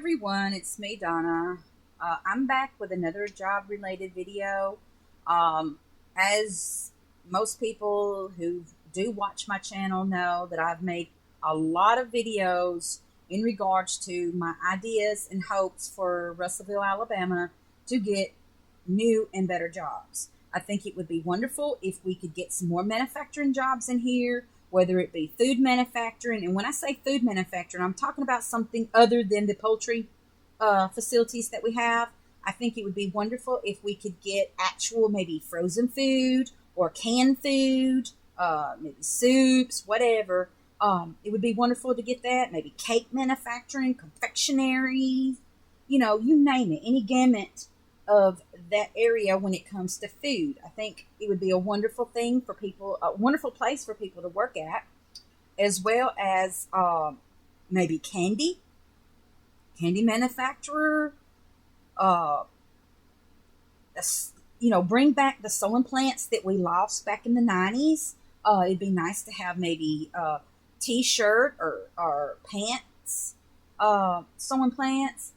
everyone, it's me, Donna. I'm back with another job related video. Um, as most people who do watch my channel know, that I've made a lot of videos in regards to my ideas and hopes for Russellville, Alabama to get new and better jobs. I think it would be wonderful if we could get some more manufacturing jobs in here, whether it be food manufacturing. And when I say food manufacturing, I'm talking about something other than the poultry facilities that we have. I think it would be wonderful if we could get actual, maybe frozen food or canned food, maybe soups, whatever. It would be wonderful to get that. Maybe cake manufacturing, confectionery, you name it, any gamut of that area when it comes to food. I think it would be a wonderful thing for people, a wonderful place for people to work at, as well as maybe candy manufacturer. Uh, bring back the sewing plants that we lost back in the 90s. It'd be nice to have maybe t-shirt or pants sewing plants.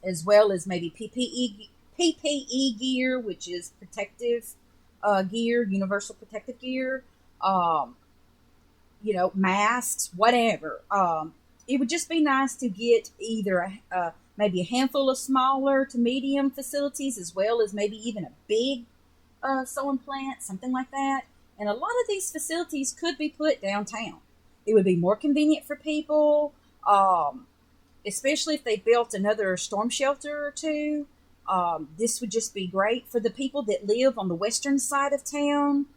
As well as maybe PPE gear, which is protective gear, universal protective gear, masks, whatever. It would just be nice to get either maybe a handful of smaller to medium facilities, as well as maybe even a big sewing plant, something like that. And a lot of these facilities could be put downtown. It would be more convenient for people. Especially if they built another storm shelter or two. This would just be great for the people that live on the western side of town.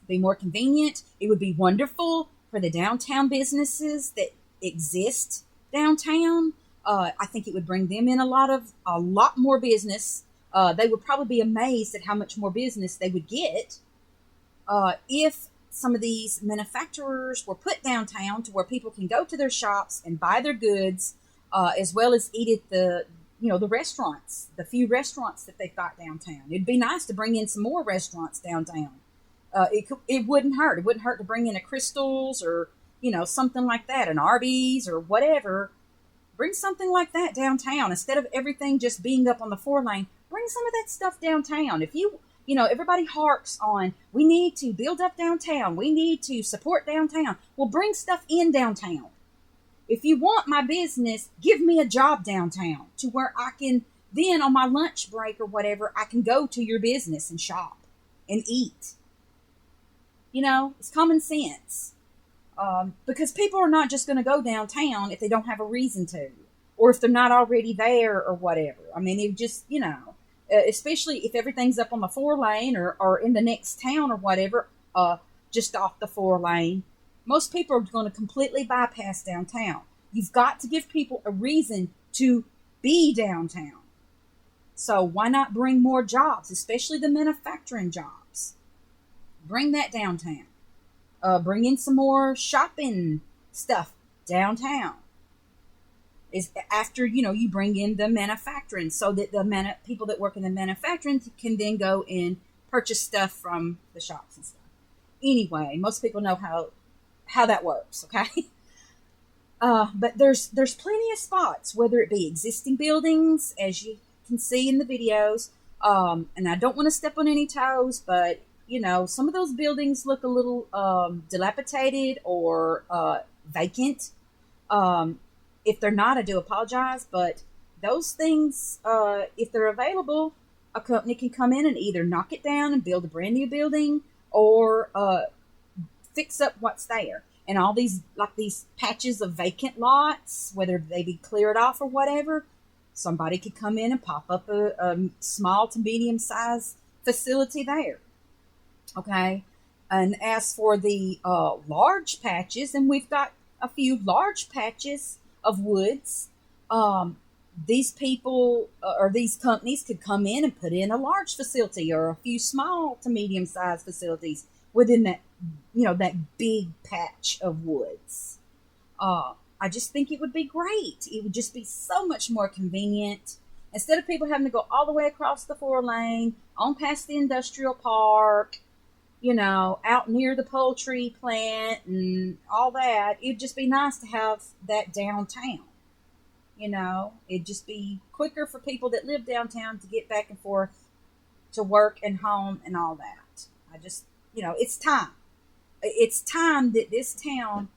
Be more convenient. It would be wonderful for the downtown businesses that exist downtown. I think it would bring them in a lot more business. They would probably be amazed at how much more business they would get if some of these manufacturers were put downtown to where people can go to their shops and buy their goods, as well as eat at the restaurants, the few restaurants that they've got downtown. It'd be nice to bring in some more restaurants downtown. It wouldn't hurt. It wouldn't hurt to bring in a Crystal's or, something like that, an Arby's or whatever. Bring something like that downtown instead of everything just being up on the 4 lane. Bring some of that stuff downtown. Everybody harps on, we need to build up downtown. We need to support downtown. Well, bring stuff in downtown. If you want my business, give me a job downtown to where I can then on my lunch break or whatever, I can go to your business and shop and eat. It's common sense. Because people are not just going to go downtown if they don't have a reason to, or if they're not already there or whatever. I mean, it just, especially if everything's up on the 4 lane or in the next town or whatever, just off the 4 lane, most people are going to completely bypass downtown. You've got to give people a reason to be downtown. So why not bring more jobs, especially the manufacturing jobs? Bring that downtown. Bring in some more shopping stuff downtown. Is after you bring in the manufacturing, so that the people that work in the manufacturing can then go and purchase stuff from the shops and stuff. Anyway, most people know how that works. Okay, but there's plenty of spots, whether it be existing buildings, as you can see in the videos, and I don't want to step on any toes, but some of those buildings look a little dilapidated or vacant. If they're not, I do apologize, but those things, if they're available, a company can come in and either knock it down and build a brand new building, or fix up what's there. And all these patches of vacant lots, whether they be cleared off or whatever, somebody could come in and pop up a small to medium sized facility there. Okay. And as for the large patches, and we've got a few large patches of woods, these people or these companies could come in and put in a large facility or a few small to medium sized facilities within that big patch of woods. I just think it would be great. It would just be so much more convenient, instead of people having to go all the way across the 4 lane on past the industrial park, out near the poultry plant and all that. It'd just be nice to have that downtown. It'd just be quicker for people that live downtown to get back and forth to work and home and all that. I just, it's time. It's time that this town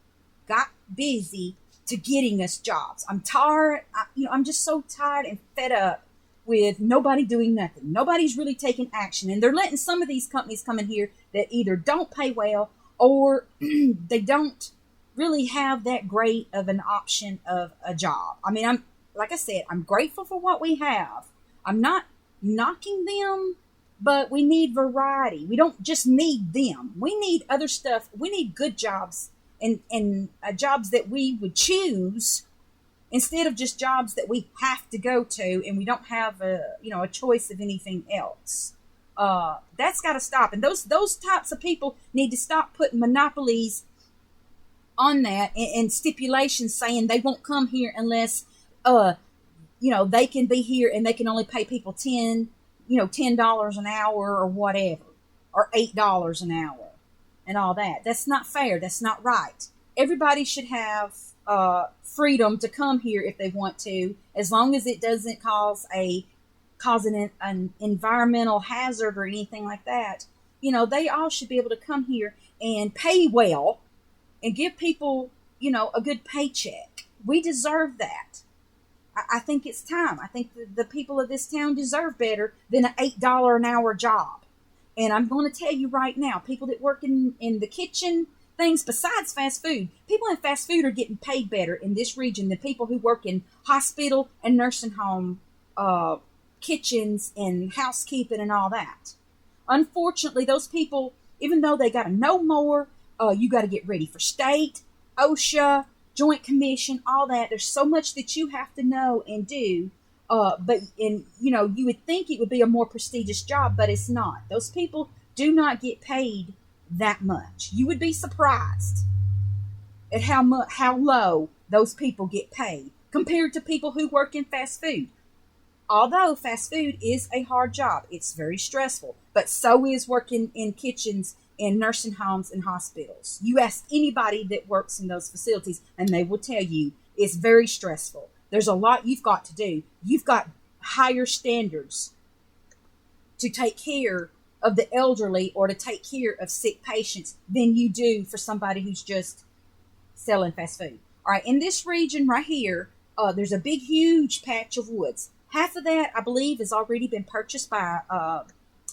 got busy to getting us jobs. I'm tired. I'm just so tired and fed up with nobody doing nothing. Nobody's really taking action. And they're letting some of these companies come in here that either don't pay well or they don't really have that great of an option of a job. I mean, like I said, I'm grateful for what we have. I'm not knocking them, but we need variety. We don't just need them. We need other stuff. We need good jobs and jobs that we would choose instead of just jobs that we have to go to and we don't have a choice of anything else. That's got to stop. And those types of people need to stop putting monopolies on that and stipulations saying they won't come here unless they can be here and they can only pay people $10 an hour or whatever, or $8 an hour and all that. That's not fair. That's not right. Everybody should have freedom to come here if they want to, as long as it doesn't cause an environmental hazard or anything like that. They all should be able to come here and pay well and give people, a good paycheck. We deserve that. I think it's time. I think the people of this town deserve better than an $8 an hour job. And I'm going to tell you right now, people that work in the kitchen, things besides fast food, people in fast food are getting paid better in this region than people who work in hospital and nursing home kitchens and housekeeping and all that. Unfortunately, those people, even though they got to know more, you got to get ready for state, OSHA, Joint Commission, all that. There's so much that you have to know and do. You would think it would be a more prestigious job, but it's not. Those people do not get paid that much. You would be surprised at how low those people get paid compared to people who work in fast food. Although fast food is a hard job, it's very stressful, but so is working in kitchens in nursing homes and hospitals. You ask anybody that works in those facilities and they will tell you it's very stressful. There's a lot you've got to do. You've got higher standards to take care of the elderly or to take care of sick patients than you do for somebody who's just selling fast food. All right, in this region right here, there's a big, huge patch of woods. Half of that, I believe, has already been purchased by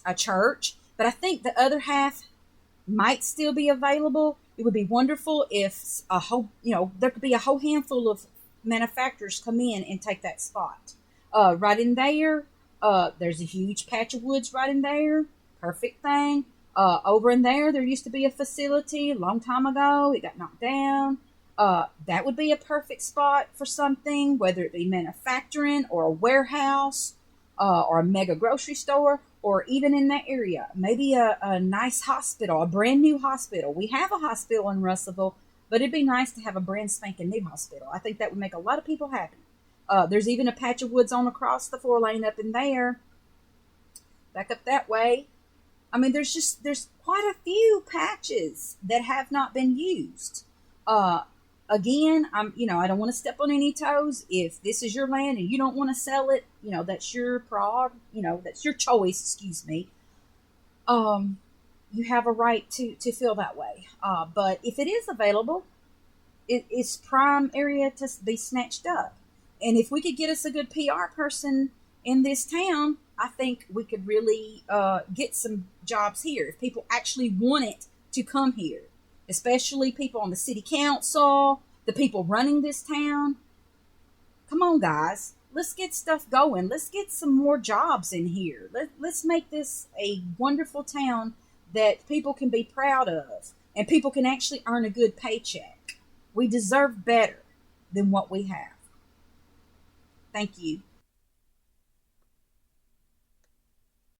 a church, but I think the other half might still be available. It would be wonderful if there could be a whole handful of manufacturers come in and take that spot. Right in there, there's a huge patch of woods right in there. Perfect thing. Over in there used to be a facility a long time ago. It got knocked down. That would be a perfect spot for something, whether it be manufacturing or a warehouse or a mega grocery store, or even in that area, maybe a nice hospital, a brand new hospital. We have a hospital in Russellville, but it'd be nice to have a brand spanking new hospital. I think that would make a lot of people happy. There's even a patch of woods on across the 4-lane up in there. Back up that way. I mean, there's quite a few patches that have not been used. Again, I don't want to step on any toes. If this is your land and you don't want to sell it, that's your that's your choice, excuse me. You have a right to feel that way. But if it is available, it's prime area to be snatched up. And if we could get us a good PR person in this town, I think we could really get some jobs here. If people actually wanted to come here, especially people on the city council, the people running this town. Come on, guys. Let's get stuff going. Let's get some more jobs in here. Let's make this a wonderful town that people can be proud of and people can actually earn a good paycheck. We deserve better than what we have. Thank you.